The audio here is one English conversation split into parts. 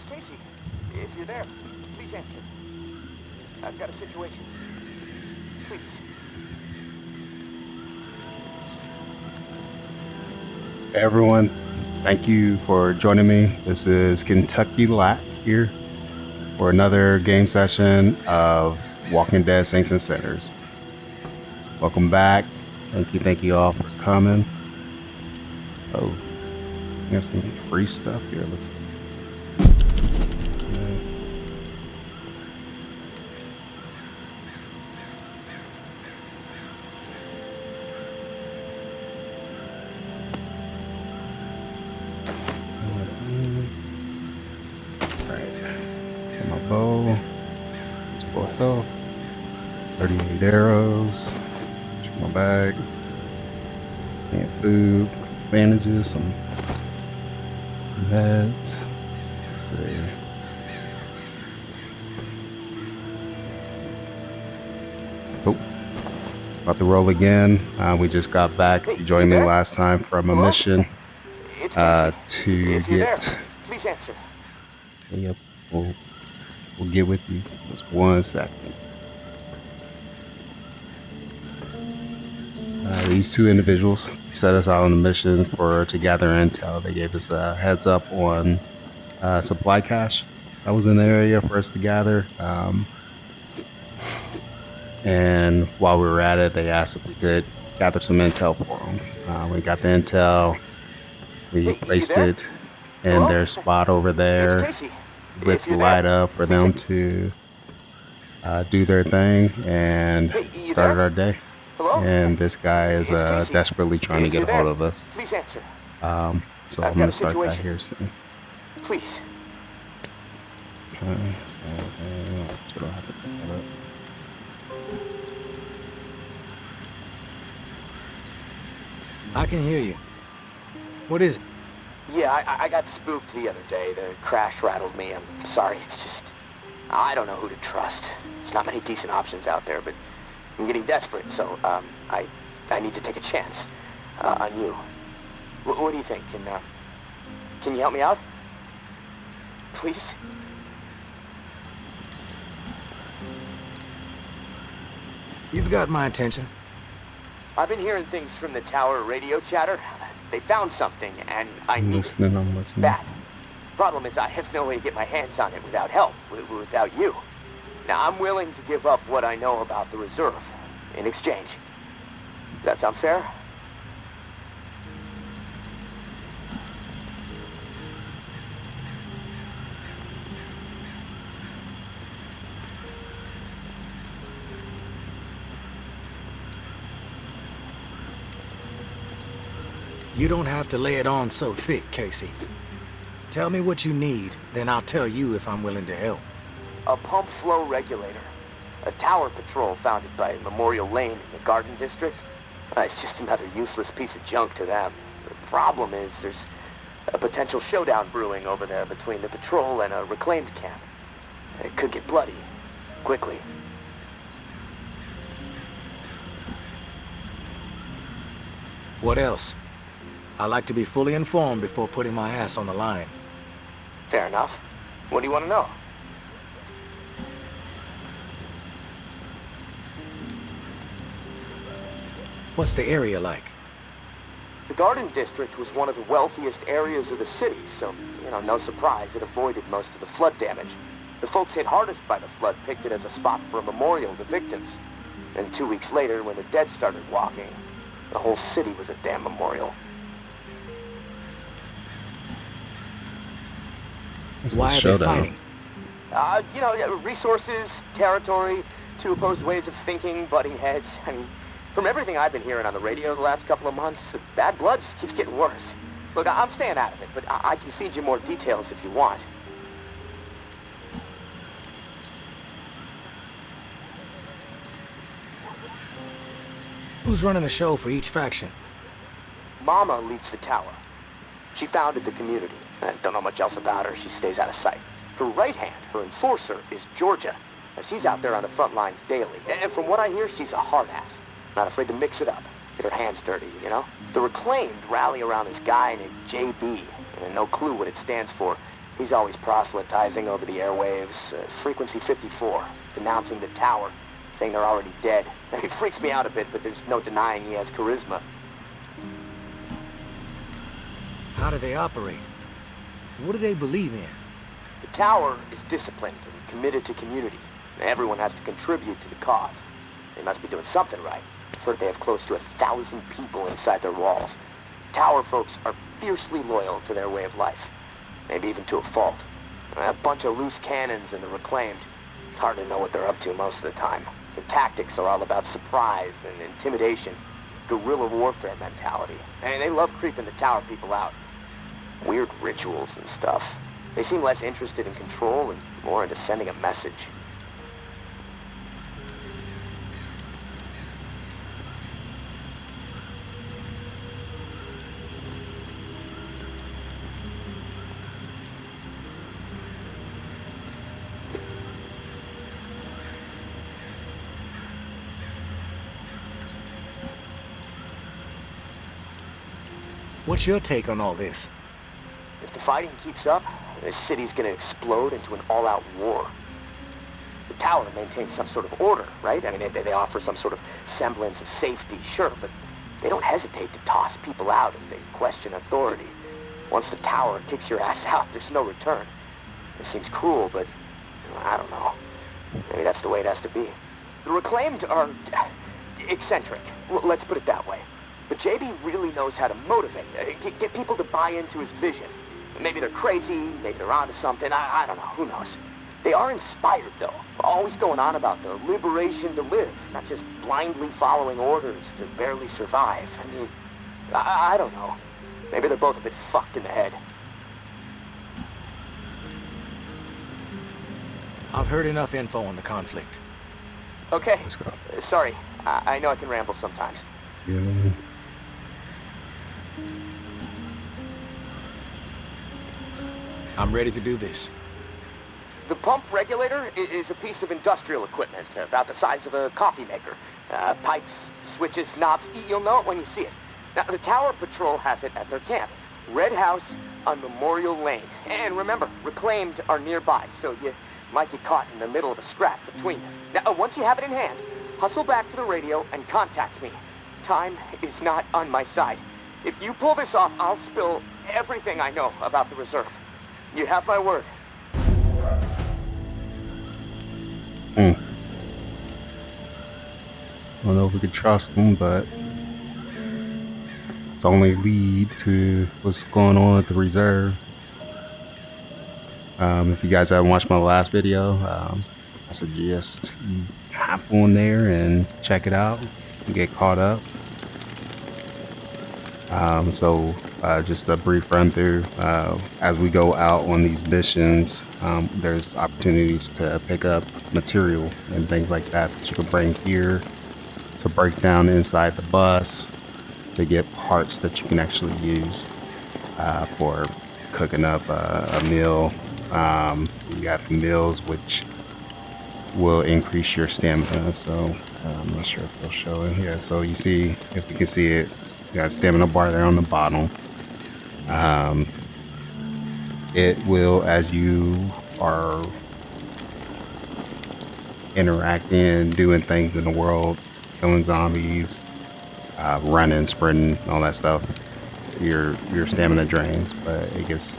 Casey, if you're there, please answer. I've got a situation. Please. Hey everyone, thank you for joining me. This is Kentucky Lack here for another game session of Walking Dead Saints and Sinners. Welcome back. Thank you all for coming. Oh, we got some free stuff here. Looks like. Alright, got my bow. It's full health. 38 arrows. Check my bag. And food, bandages, some meds. Let's see. So, about to roll again. We just got back. You joined me last time from a mission to get. Please answer. Yep, we'll get with you. Just 1 second. These two individuals set us out on a mission to gather intel. They gave us a heads up on supply cache that was in the area for us to gather. And while we were at it, they asked if we could gather some intel for them. We got the intel. We placed it in their spot over there, lit the light up for them to do their thing, and started our day. And this guy is desperately trying to get a hold of us. Please answer. So I'm going to start that here soon. Please. Okay, so that's what I'll have to pick that up. I can hear you. What is it? Yeah, I got spooked the other day. The crash rattled me. I'm sorry. It's just... I don't know who to trust. There's not many decent options out there, but I'm getting desperate, so I need to take a chance on you. What do you think? Can you help me out? Please? You've got my attention. I've been hearing things from the tower radio chatter. They found something, and I'm listening. Bad. Problem is, I have no way to get my hands on it without help, without you. Now, I'm willing to give up what I know about the reserve in exchange. Does that sound fair? You don't have to lay it on so thick, Casey. Tell me what you need, then I'll tell you if I'm willing to help. A pump flow regulator. A tower patrol founded by Memorial Lane in the Garden District. It's just another useless piece of junk to them. The problem is there's a potential showdown brewing over there between the patrol and a reclaimed camp. It could get bloody, quickly. What else? I like to be fully informed before putting my ass on the line. Fair enough. What do you want to know? What's the area like? The Garden District was one of the wealthiest areas of the city, so, no surprise, it avoided most of the flood damage. The folks hit hardest by the flood picked it as a spot for a memorial to victims. And 2 weeks later, when the dead started walking, the whole city was a damn memorial. Why are they fighting? Resources, territory, two opposed ways of thinking, butting heads. I mean, from everything I've been hearing on the radio the last couple of months, bad blood just keeps getting worse. Look, I'm staying out of it, but I can feed you more details if you want. Who's running the show for each faction? Mama leads the tower. She founded the community. I don't know much else about her. She stays out of sight. Her right hand, her enforcer, is Georgia. Now, she's out there on the front lines daily. And from what I hear, she's a hard ass. Not afraid to mix it up. Get her hands dirty, you know? The Reclaimed rally around this guy named JB. And no clue what it stands for. He's always proselytizing over the airwaves, frequency 54, denouncing the tower, saying they're already dead. It freaks me out a bit, but there's no denying he has charisma. How do they operate? What do they believe in? The tower is disciplined and committed to community. Everyone has to contribute to the cause. They must be doing something right. I've heard they have close to 1,000 people inside their walls. Tower folks are fiercely loyal to their way of life. Maybe even to a fault. A bunch of loose cannons in the Reclaimed. It's hard to know what they're up to most of the time. Their tactics are all about surprise and intimidation. Guerrilla warfare mentality. And they love creeping the tower people out. Weird rituals and stuff. They seem less interested in control and more into sending a message. What's your take on all this? If the fighting keeps up, this city's gonna explode into an all-out war. The tower maintains some sort of order, right? I mean, they offer some sort of semblance of safety, sure, but they don't hesitate to toss people out if they question authority. Once the tower kicks your ass out, there's no return. It seems cruel, but I don't know. Maybe that's the way it has to be. The Reclaimed are eccentric, let's put it that way. But JB really knows how to motivate, get people to buy into his vision. Maybe they're crazy, maybe they're onto something, I don't know, who knows. They are inspired, though, always going on about the liberation to live, not just blindly following orders to barely survive. I mean, I don't know. Maybe they're both a bit fucked in the head. I've heard enough info on the conflict. Okay. Let's go. Sorry, I know I can ramble sometimes. Yeah. I'm ready to do this. The pump regulator is a piece of industrial equipment about the size of a coffee maker. Pipes, switches, knobs, you'll know it when you see it. Now, the Tower Patrol has it at their camp. Red House on Memorial Lane. And remember, Reclaimed are nearby, so you might get caught in the middle of a scrap between them. Now, once you have it in hand, hustle back to the radio and contact me. Time is not on my side. If you pull this off, I'll spill everything I know about the reserve. You have my word. I don't know if we could trust them, but it's only lead to what's going on at the reserve. If you guys haven't watched my last video, I suggest you hop on there and check it out and get caught up. Just a brief run through. As we go out on these missions, there's opportunities to pick up material and things like that you can bring here to break down inside the bus to get parts that you can actually use for cooking up a meal. You got the meals which will increase your stamina, so I'm not sure if they'll show it here. So you see, if you can see it, it's got a stamina bar there on the bottom. It will, as you are interacting and doing things in the world, killing zombies, running, sprinting, all that stuff, your stamina drains, but it gets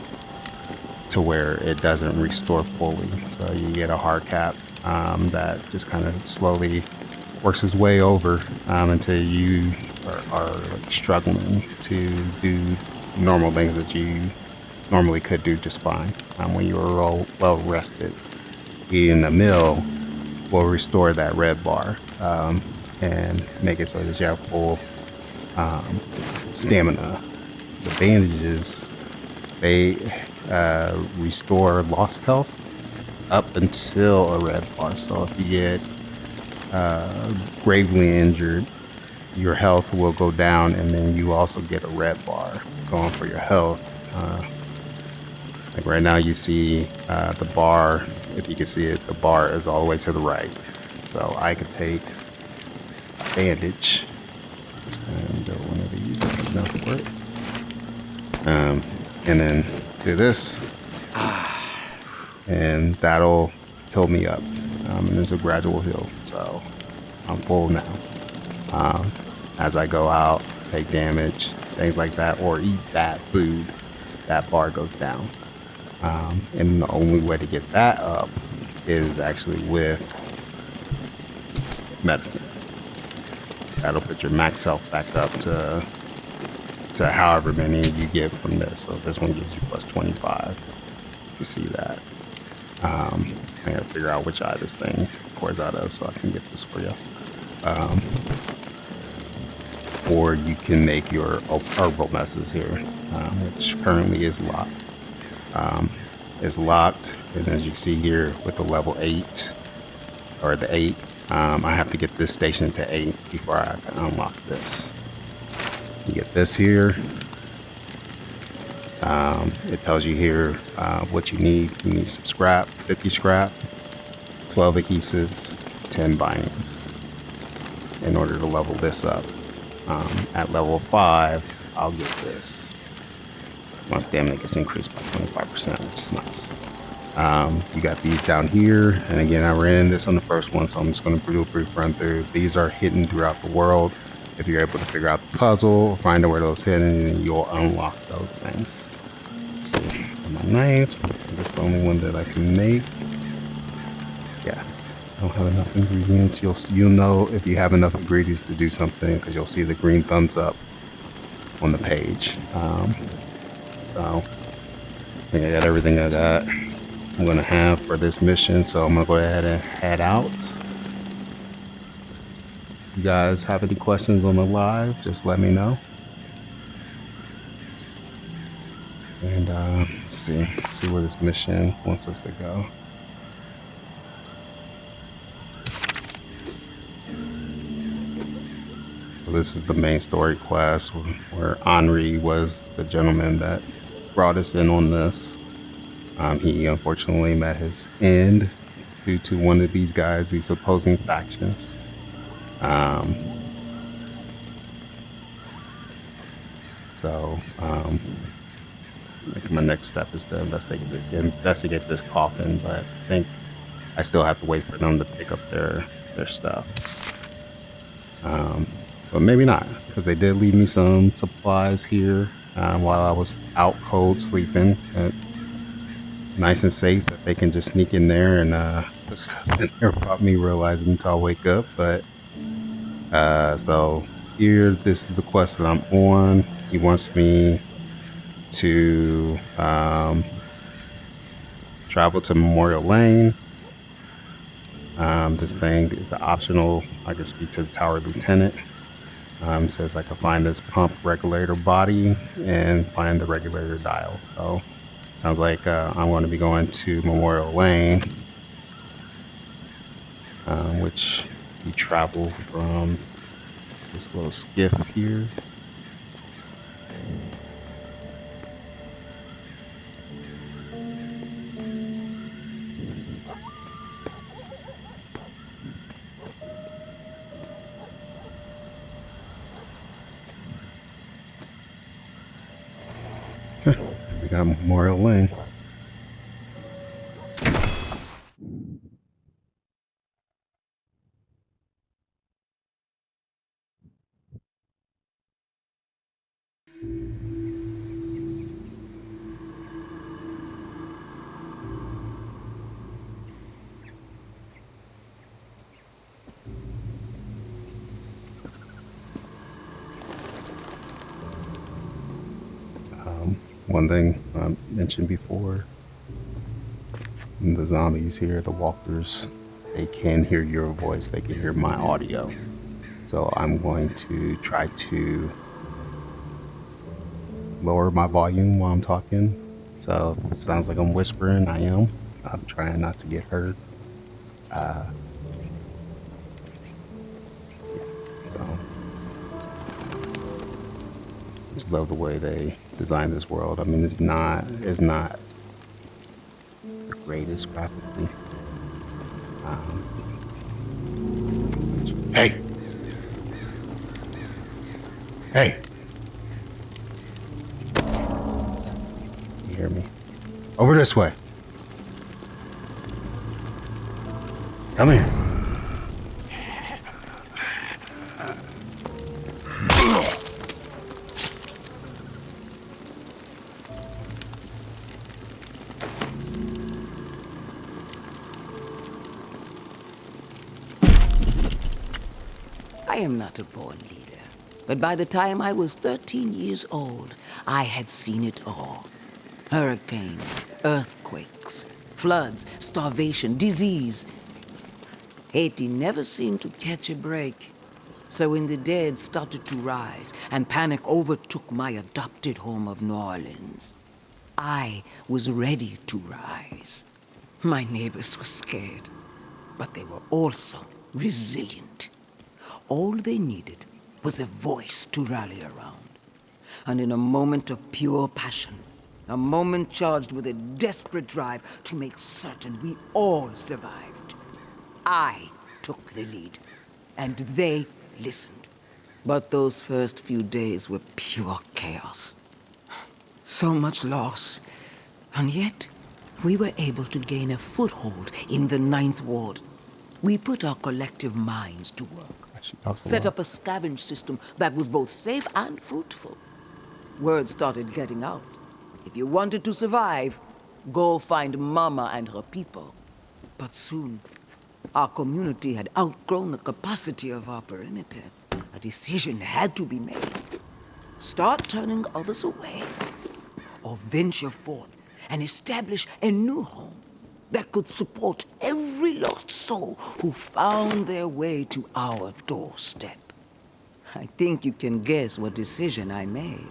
to where it doesn't restore fully. So you get a hard cap that just kind of slowly works its way over until you are like struggling to do normal things that you normally could do just fine when you were well rested. Eating a meal will restore that red bar and make it so that you have full stamina. The bandages, they restore lost health up until a red bar. So if you get gravely injured, your health will go down, and then you also get a red bar going for your health. Like right now you see the bar, if you can see it, the bar is all the way to the right. So I could take a bandage and go one of these enough for it. And then do this. and that'll heal me up. And it's a gradual heal, so I'm full now. As I go out, take damage, things like that, or eat that food, that bar goes down. And the only way to get that up is actually with medicine. That'll put your max health back up to however many you get from this. So this one gives you plus 25. You can see that. I gotta figure out which eye this thing pours out of so I can get this for you. Or you can make your herbal messes here, which currently is locked. It's locked, and as you see here with the level 8 or the 8, I have to get this station to 8 before I can unlock this. You get this here. It tells you here what you need. You need some scrap, 50 scrap, 12 adhesives, 10 bindings in order to level this up. At level 5, I'll get this. My stamina gets increased by 25%, which is nice. You got these down here, and again, I ran this on the first one, so I'm just going to do a brief run through. These are hidden throughout the world. If you're able to figure out the puzzle, find out where those hidden, you'll unlock those things. So, my knife, that's the only one that I can make. Yeah, I don't have enough ingredients. You'll know if you have enough ingredients to do something because you'll see the green thumbs up on the page. So, I think I got everything I'm going to have for this mission, so I'm going to go ahead and head out. You guys have any questions on the live, just let me know. And let's see where this mission wants us to go. So this is the main story quest where Henri was the gentleman that brought us in on this. He unfortunately met his end due to one of these guys, these opposing factions. I think my next step is to investigate this coffin, but I think I still have to wait for them to pick up their stuff. But maybe not, because they did leave me some supplies here while I was out cold sleeping. Nice and safe that they can just sneak in there and put stuff in there without me realizing until I wake up. But so here, this is the quest that I'm on. He wants me to travel to Memorial Lane. This thing is an optional. I can speak to the tower lieutenant. It says I can find this pump regulator body and find the regulator dial. So sounds like I'm going to be going to Memorial Lane, which you travel from this little skiff here. We got Memorial Lane. One thing I mentioned before, the zombies here, the walkers, they can hear your voice, they can hear my audio. So I'm going to try to lower my volume while I'm talking. So if it sounds like I'm whispering, I am. I'm trying not to get heard. So just love the way they design this world. I mean, it's not the greatest graphically. Hey, you hear me? Over this way. Come here. I am not a born leader, but by the time I was 13 years old, I had seen it all. Hurricanes, earthquakes, floods, starvation, disease. Haiti never seemed to catch a break. So when the dead started to rise and panic overtook my adopted home of New Orleans, I was ready to rise. My neighbors were scared, but they were also resilient. All they needed was a voice to rally around. And in a moment of pure passion, a moment charged with a desperate drive to make certain we all survived, I took the lead, and they listened. But those first few days were pure chaos. So much loss, and yet we were able to gain a foothold in the Ninth Ward. We put our collective minds to work. Set up a scavenge system that was both safe and fruitful. Word started getting out. If you wanted to survive, go find Mama and her people. But soon, our community had outgrown the capacity of our perimeter. A decision had to be made. Start turning others away, or venture forth and establish a new home that could support every lost soul who found their way to our doorstep. I think you can guess what decision I made.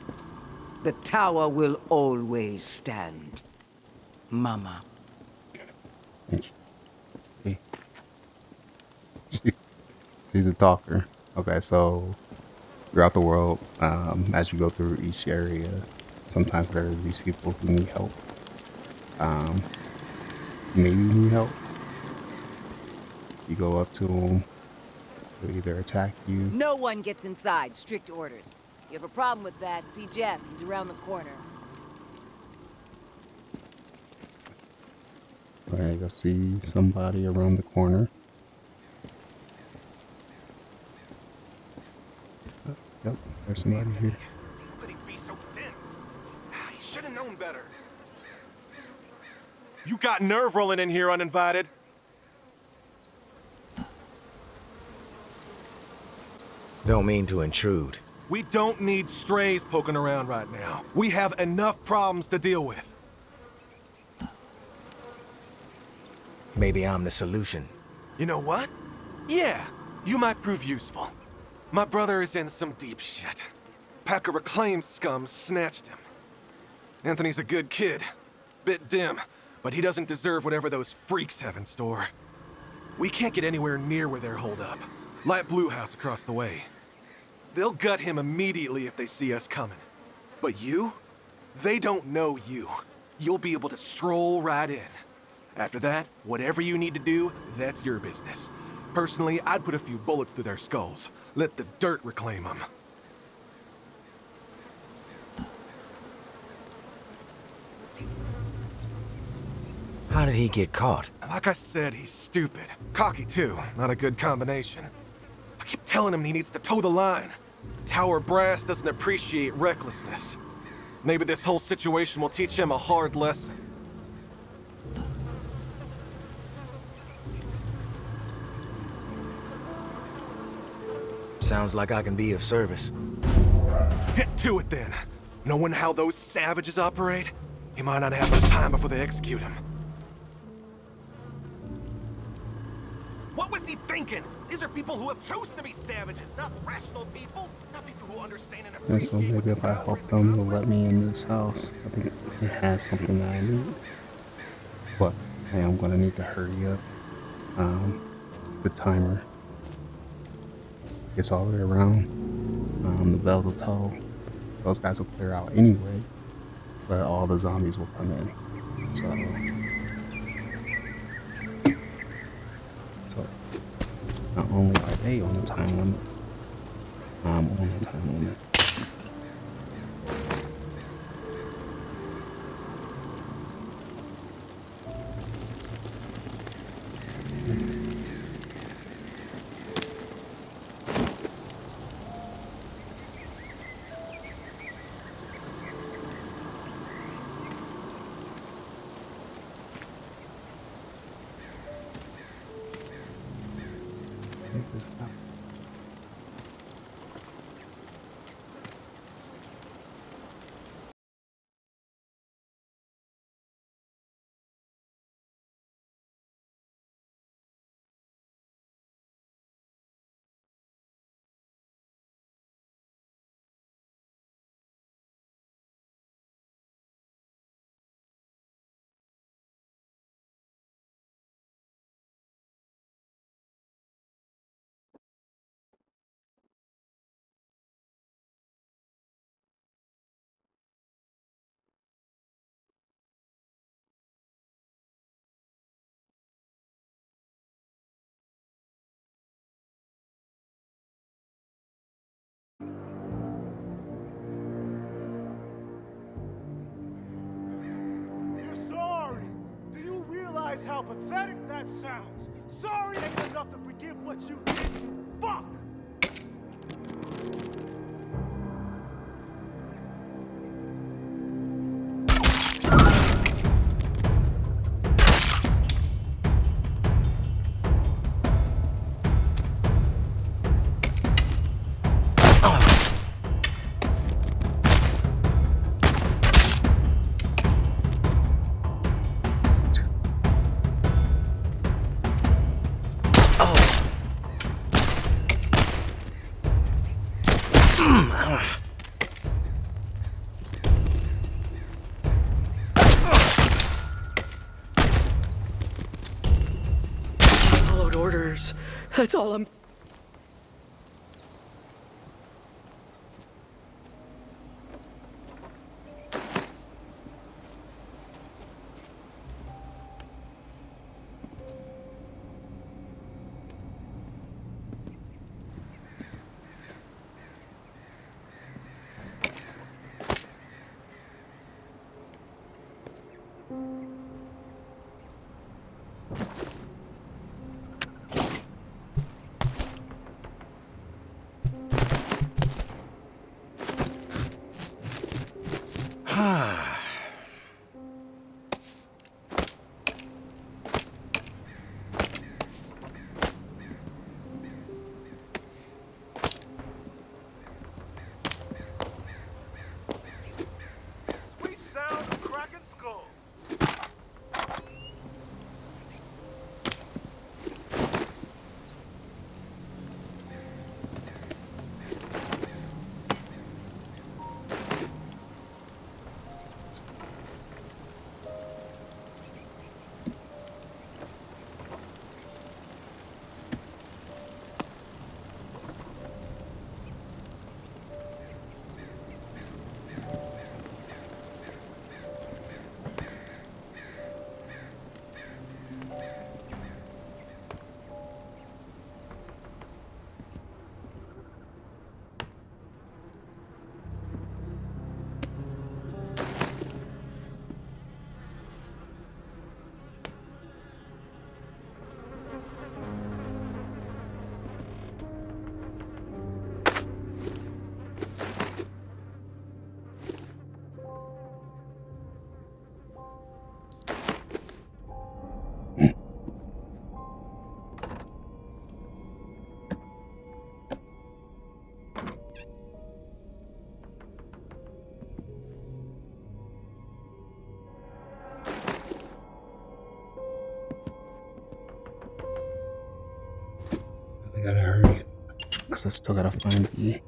The tower will always stand. Mama. She's a talker. Okay, so throughout the world, as you go through each area, sometimes there are these people who need help. Maybe you need help. You go up to them, they'll either attack you. No one gets inside. Strict orders. You have a problem with that, see Jeff. He's around the corner. Alright, go see somebody around the corner. Yep, there's somebody here. Nobody be so dense. He should have known better. You got nerve rolling in here uninvited. Don't mean to intrude. We don't need strays poking around right now. We have enough problems to deal with. Maybe I'm the solution. You know what? Yeah, you might prove useful. My brother is in some deep shit. Pack of reclaimed scum snatched him. Anthony's a good kid. Bit dim, but he doesn't deserve whatever those freaks have in store. We can't get anywhere near where they're holed up. Light Blue House across the way. They'll gut him immediately if they see us coming. But you? They don't know you. You'll be able to stroll right in. After that, whatever you need to do, that's your business. Personally, I'd put a few bullets through their skulls. Let the dirt reclaim them. How did he get caught? Like I said, he's stupid. Cocky, too. Not a good combination. I keep telling him he needs to toe the line. Tower brass doesn't appreciate recklessness. Maybe this whole situation will teach him a hard lesson. Sounds like I can be of service. Get to it then. Knowing how those savages operate, he might not have much time before they execute him. What was he thinking? These are people who have chosen to be savages, not rational people. Not people who understand and appreciate. And so maybe if I help them, they'll let me in this house. I think it has something that I need. But I am gonna need to hurry up. The timer gets all the way around. The bells will toll. Those guys will clear out anyway, but all the zombies will come in. So not only are they on the time limit, I'm on the time limit. this up. You're sorry. Do you realize how pathetic that sounds? Sorry ain't enough to forgive what you did, you fuck! Followed orders. That's all I'm... Sweet sound of cracking skull. I gotta hurry because I still gotta find the.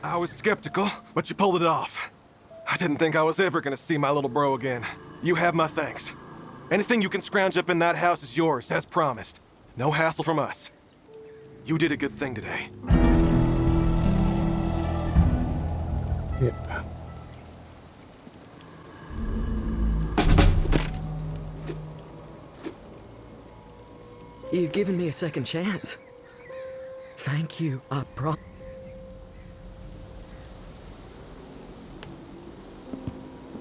I was skeptical, but you pulled it off. I didn't think I was ever gonna see my little bro again. You have my thanks. Anything you can scrounge up in that house is yours, as promised. No hassle from us. You did a good thing today. Yeah. You've given me a second chance. Thank you,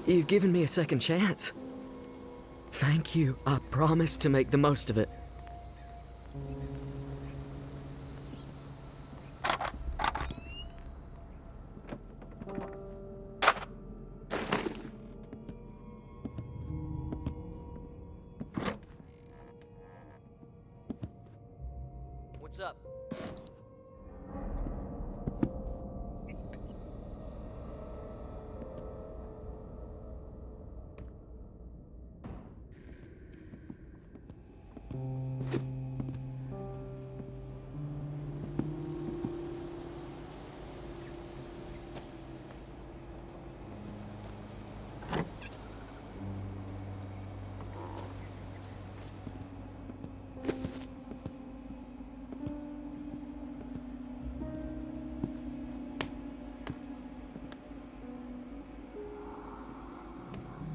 You've given me a second chance. Thank you. I promise to make the most of it. What's up?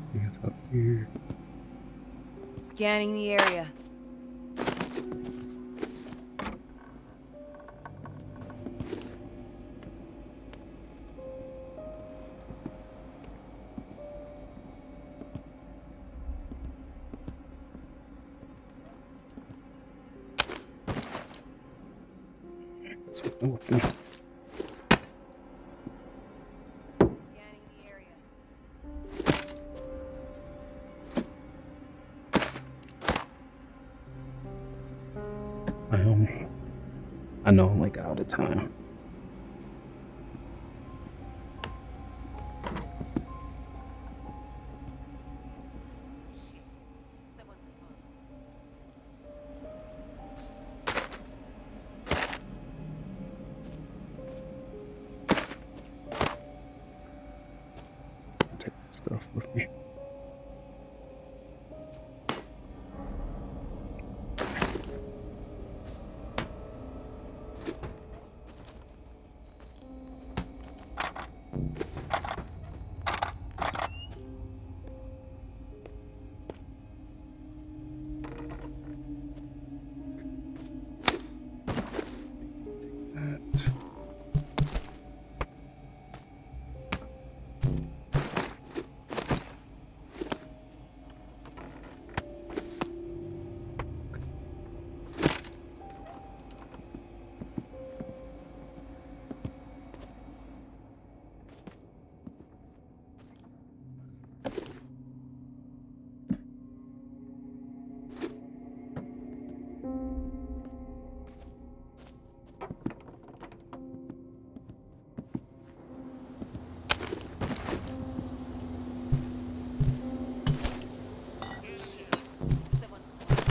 I think it's up here. Scanning the area. Something with me. Scanning the area. I know I'm like out of time. Someone's close. Take this stuff with me. That. Someone's close.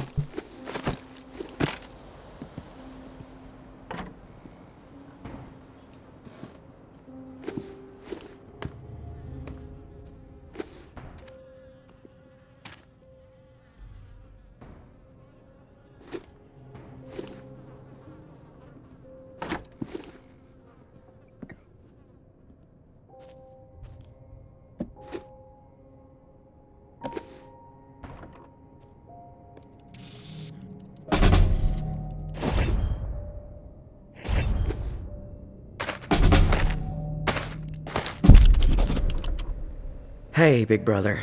Hey, big brother.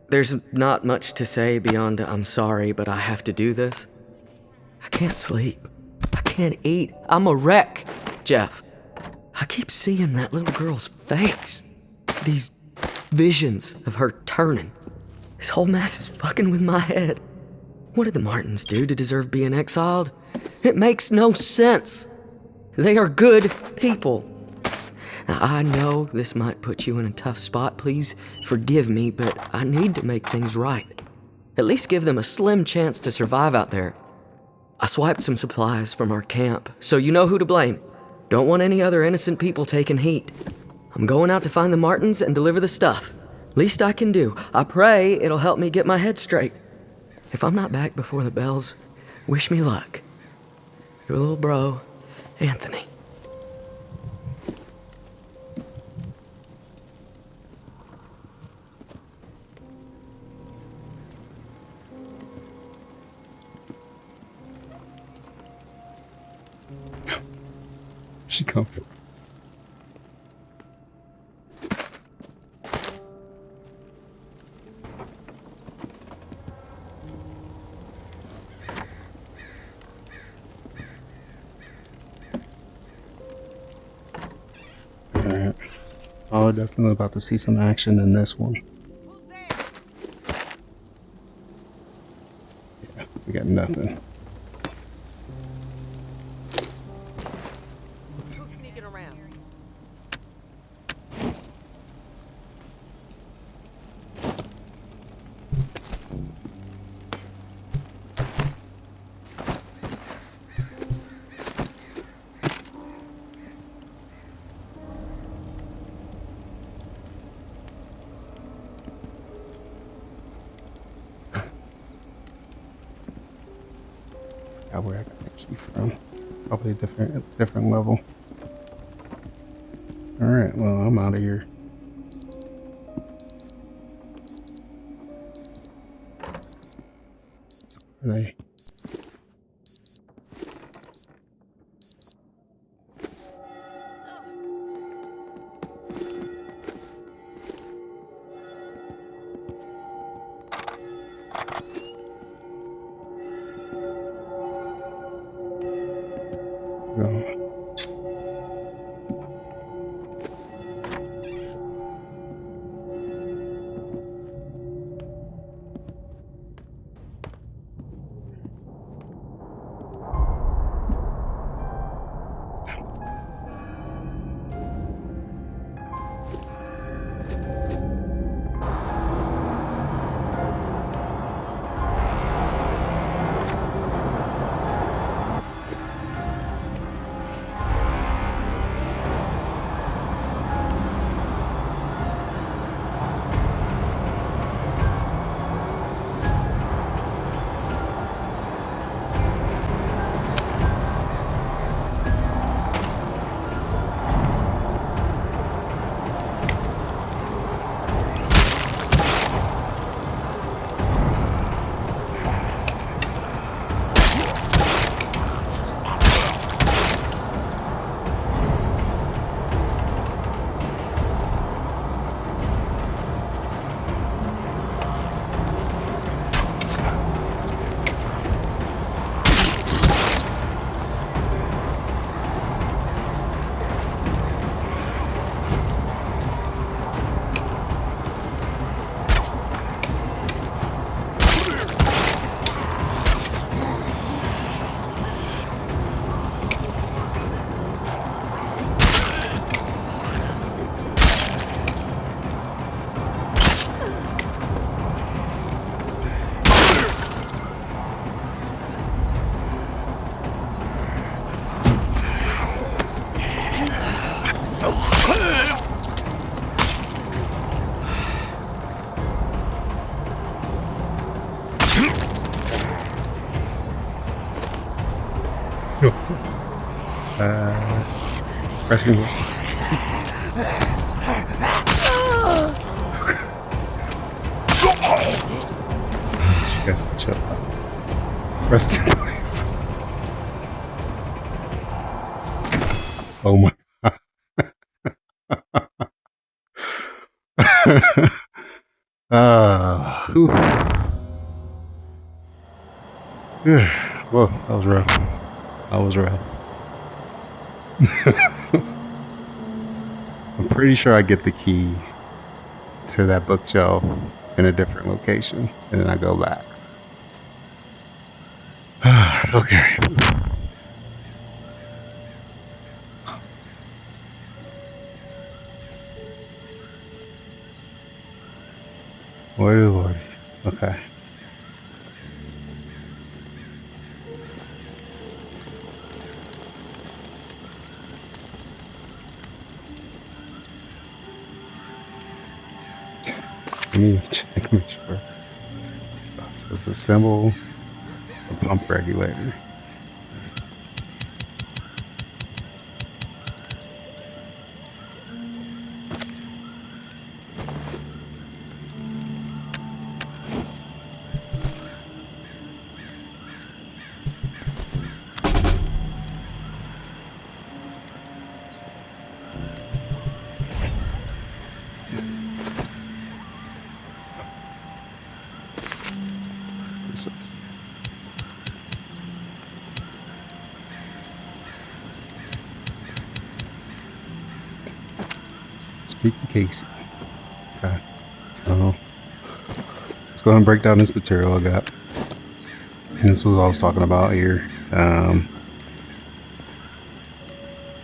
There's not much to say beyond I'm sorry, but I have to do this. I can't sleep. I can't eat. I'm a wreck, Jeff. I keep seeing that little girl's face. These visions of her turning. This whole mess is fucking with my head. What did the Martins do to deserve being exiled? It makes no sense. They are good people. Now, I know this might put you in a tough spot. Please forgive me, but I need to make things right. At least give them a slim chance to survive out there. I swiped some supplies from our camp, so you know who to blame. Don't want any other innocent people taking heat. I'm going out to find the Martins and deliver the stuff. Least I can do. I pray it'll help me get my head straight. If I'm not back before the bells, wish me luck. Your little bro, Anthony. She come from? Alright. Oh, definitely about to see some action in this one. Yeah, we got nothing. Who's sneaking around? Forgot where I got that key from. Probably a different level. Alright, well, I'm out of here. Are they? No. Pressing. She has to chill out. Rest in place. Oh my god. Whoa, that was rough. That was rough. I'm pretty sure I get the key to that bookshelf in a different location, and then I go back. Okay. Lordy, lordy. Okay. Let me check, make sure. So it's assemble the pump regulator. Speak to Casey. Okay. So let's go ahead and break down this material I got. And this was what I was talking about here.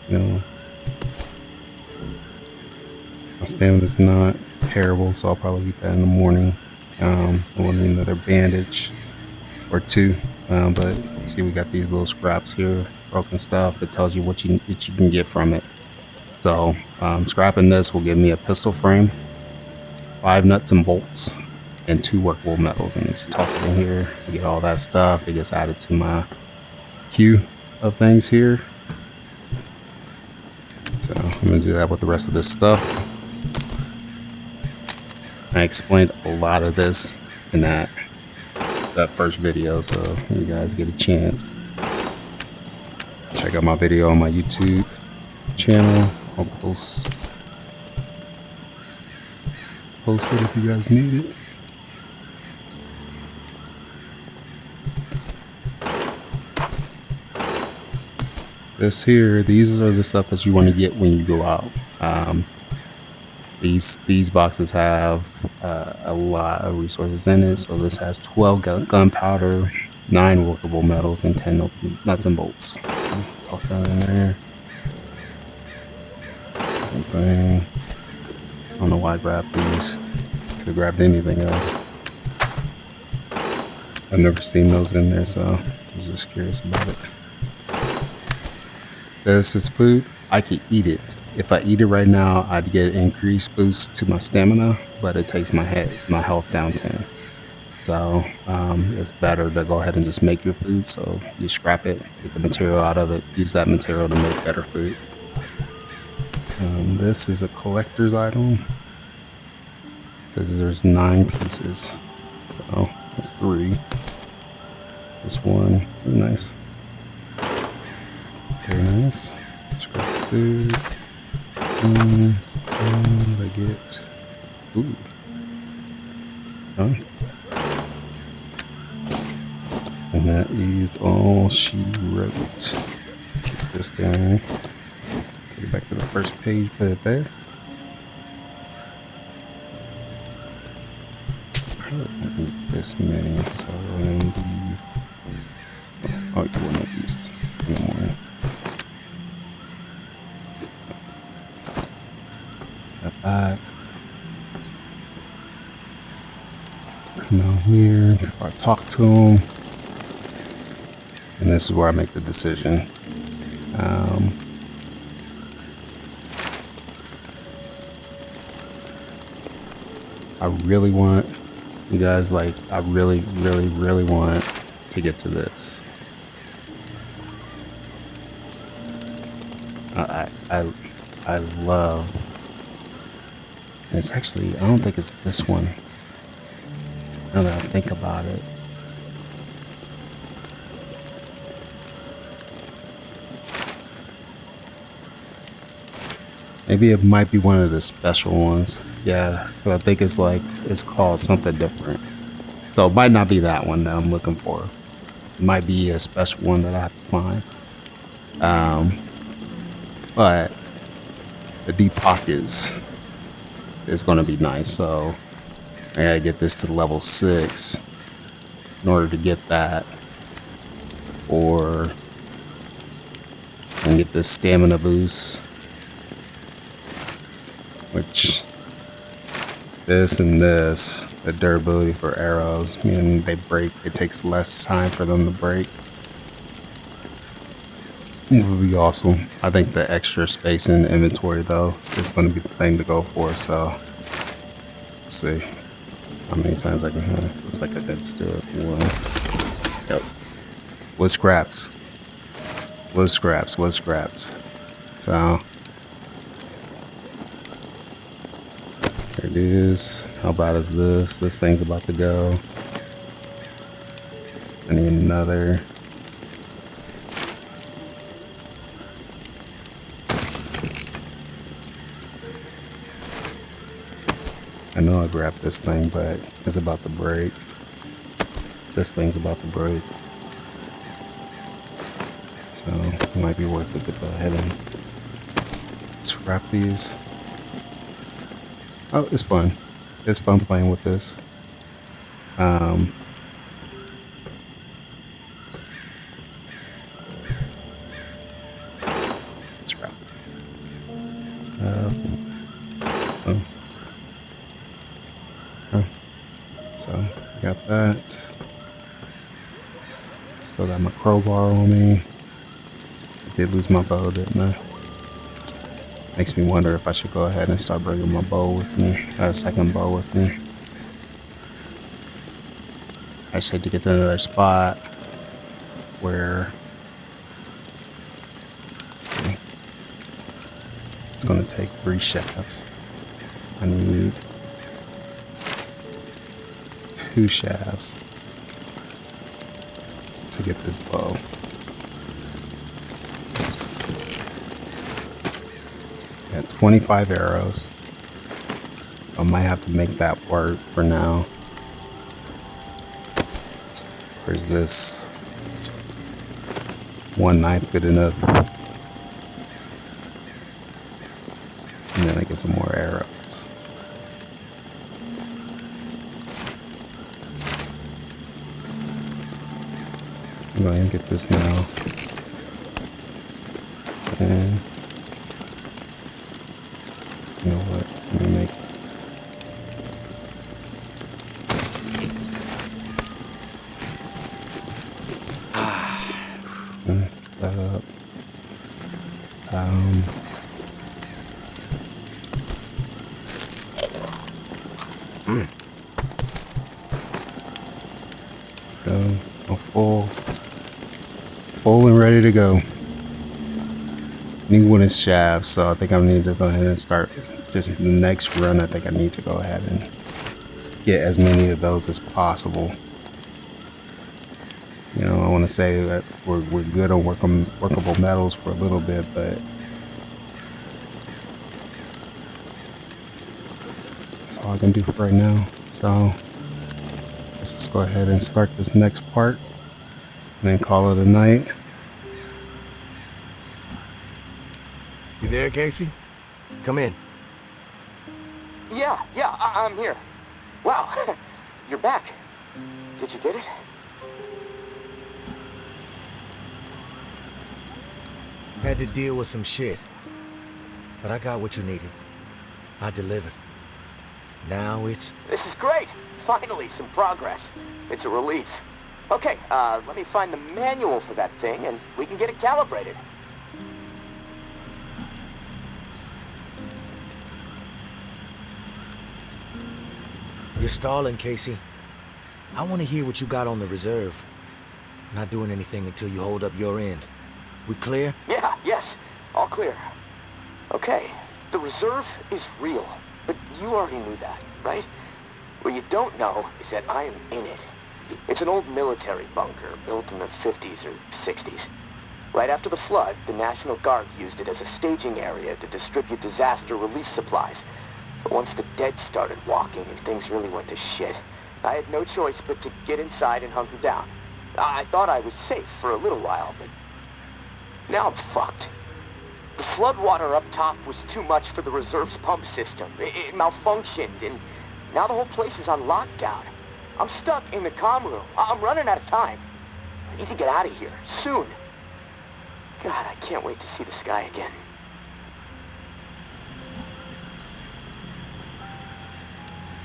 You know, my stamina's not terrible, so I'll probably eat that in the morning. I will need another bandage or two. But see, we got these little scraps here, broken stuff. It tells you what you can get from it. So scrapping this will give me a pistol frame, 5 nuts and bolts, and 2 workable metals, and just toss it in here to get all that stuff. It gets added to my queue of things here. So I'm gonna do that with the rest of this stuff. I explained a lot of this in that first video, so you guys get a chance, check out my video on my YouTube channel. I'll post it if you guys need it. This here, these are the stuff that you want to get when you go out. These boxes have a lot of resources in it. So this has 12 gunpowder, 9 workable metals, and 10 nuts and bolts. So toss that in there. Same thing. I don't know why I grabbed these. Could have grabbed anything else. I've never seen those in there, so I was just curious about it. This is food. I could eat it. If I eat it right now, I'd get an increased boost to my stamina, but it takes my health down 10. So it's better to go ahead and just make your food. So you scrap it, get the material out of it, use that material to make better food. This is a collector's item. It says there's 9 pieces. So that's 3. This one, very nice. Very nice. Scrap food. And I get. Ooh. Huh? And that is all she wrote. Let's keep this guy. Take it back to the first page, put it there. Probably don't need this many, so I'm gonna leave. Oh, you want these in the morning. That back. Come down here before I talk to him. And this is where I make the decision. I really want you guys, like, I really want to get to this. I love, and it's actually, I don't think it's this one, now that I think about it. Maybe it might be one of the special ones. Yeah, but I think it's like, it's called something different. So it might not be that one that I'm looking for. It might be a special one that I have to find. But the deep pockets is going to be nice. So I gotta get this to level 6 in order to get that, or and get this stamina boost, which this and this, the durability for arrows, meaning they break, it takes less time for them to break. It would be awesome. I think the extra space in the inventory though is going to be the thing to go for. So let's see. How many times I can have? Looks like I could just do it one. Yep. What scraps? What scraps? What scraps? So here it is. How about is this? This thing's about to go. I need another. I know I grabbed this thing, but it's about to break. This thing's about to break. So it might be worth it to go ahead and scrap these. Oh, it's fun. It's fun playing with this. Scrap. So got that. Still got my crowbar on me. I did lose my bow, didn't I? Makes me wonder if I should go ahead and start bringing my bow with me. A second bow with me. I just had to get to another spot where, let's see, it's going to take 3 shafts. I need 2 shafts to get this bow. Got 25 arrows. So I might have to make that work for now. Where's this? 1 knife good enough? And then I get some more arrows. I'm going to get this now. And you know what? Let me make that up. Go. I'm full and ready to go. Need one is shaft, so I think I need to go ahead and start just the next run. I think I need to go ahead and get as many of those as possible. You know, I want to say that we're good on workable metals for a little bit, but that's all I can do for right now. So let's just go ahead and start this next part and then call it a night. You there, Casey? Come in. Yeah, I'm here. Wow, you're back. Did you get it? Had to deal with some shit. But I got what you needed. I delivered. Now it's... This is great. Finally, some progress. It's a relief. Okay, let me find the manual for that thing and we can get it calibrated. You're stalling, Casey. I want to hear what you got on the reserve. Not doing anything until you hold up your end. We clear? Yeah, yes. All clear. Okay, the reserve is real. But you already knew that, right? What you don't know is that I am in it. It's an old military bunker built in the 50s or 60s. Right after the flood, the National Guard used it as a staging area to distribute disaster relief supplies. But once the dead started walking and things really went to shit, I had no choice but to get inside and hunker down. I thought I was safe for a little while, but now I'm fucked. The floodwater up top was too much for the reserve's pump system. It malfunctioned, and now the whole place is on lockdown. I'm stuck in the comm room. I'm running out of time. I need to get out of here, soon. God, I can't wait to see the sky again.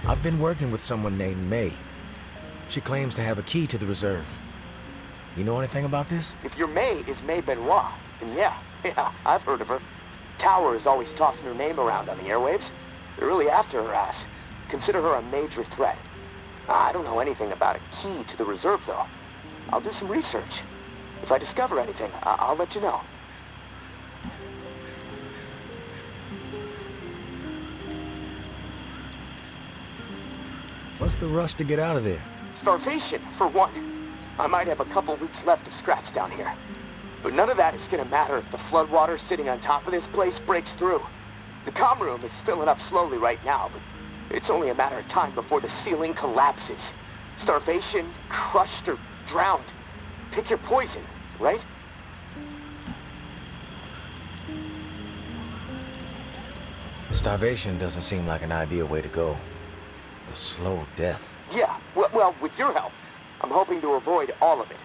I've been working with someone named May. She claims to have a key to the reserve. You know anything about this? If your May is May Benoit, then yeah, I've heard of her. Tower is always tossing her name around on the airwaves. They're really after her ass. Consider her a major threat. I don't know anything about a key to the reserve, though. I'll do some research. If I discover anything, I'll let you know. What's the rush to get out of there? Starvation, for one. I might have a couple weeks left of scraps down here. But none of that is gonna matter if the floodwater sitting on top of this place breaks through. The comm room is filling up slowly right now, but it's only a matter of time before the ceiling collapses. Starvation, crushed, or drowned. Pick your poison, right? Starvation doesn't seem like an ideal way to go. The slow death. Yeah, well, with your help, I'm hoping to avoid all of it.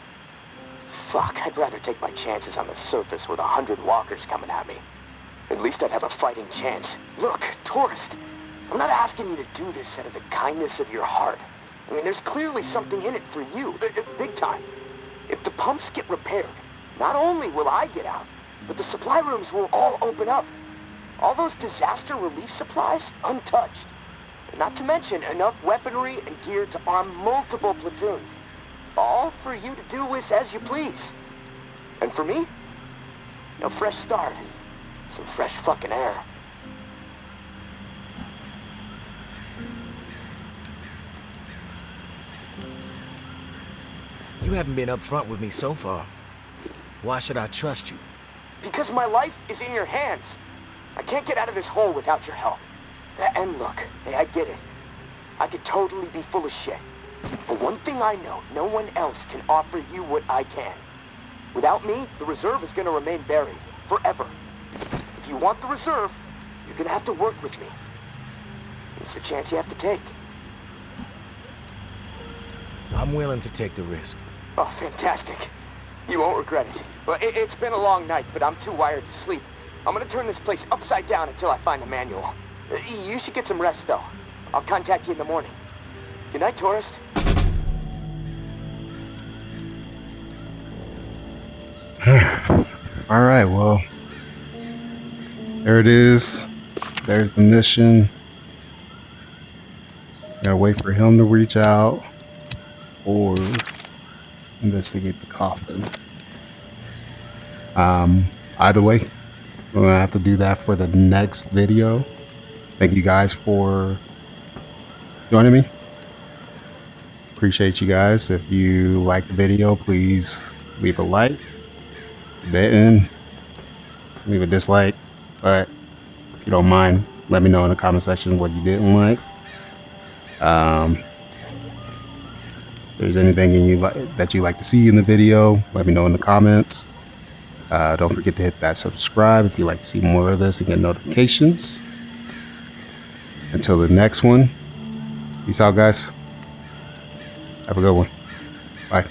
Fuck, I'd rather take my chances on the surface with 100 walkers coming at me. At least I'd have a fighting chance. Look, tourist, I'm not asking you to do this out of the kindness of your heart. I mean, there's clearly something in it for you, big time. If the pumps get repaired, not only will I get out, but the supply rooms will all open up. All those disaster relief supplies, untouched. Not to mention enough weaponry and gear to arm multiple platoons. All for you to do with as you please. And for me, a fresh start. Some fresh fucking air. You haven't been upfront with me so far. Why should I trust you? Because my life is in your hands. I can't get out of this hole without your help. And look, hey, I get it. I could totally be full of shit. But one thing I know, no one else can offer you what I can. Without me, the reserve is gonna remain buried. Forever. If you want the reserve, you're gonna have to work with me. It's a chance you have to take. I'm willing to take the risk. Oh, fantastic. You won't regret it. Well, it's been a long night, but I'm too wired to sleep. I'm gonna turn this place upside down until I find the manual. You should get some rest, though. I'll contact you in the morning. Good night, tourist. All right, well, there it is. There's the mission. Gotta wait for him to reach out or investigate the coffin. Either way, we're gonna have to do that for the next video. Thank you guys for joining me. Appreciate you guys. If you like the video, please leave a like, button, leave a dislike. But if you don't mind, let me know in the comment section what you didn't like. If there's anything that you like to see in the video, let me know in the comments. Don't forget to hit that subscribe if you like to see more of this and get notifications. Until the next one, peace out, guys. Have a good one. Bye.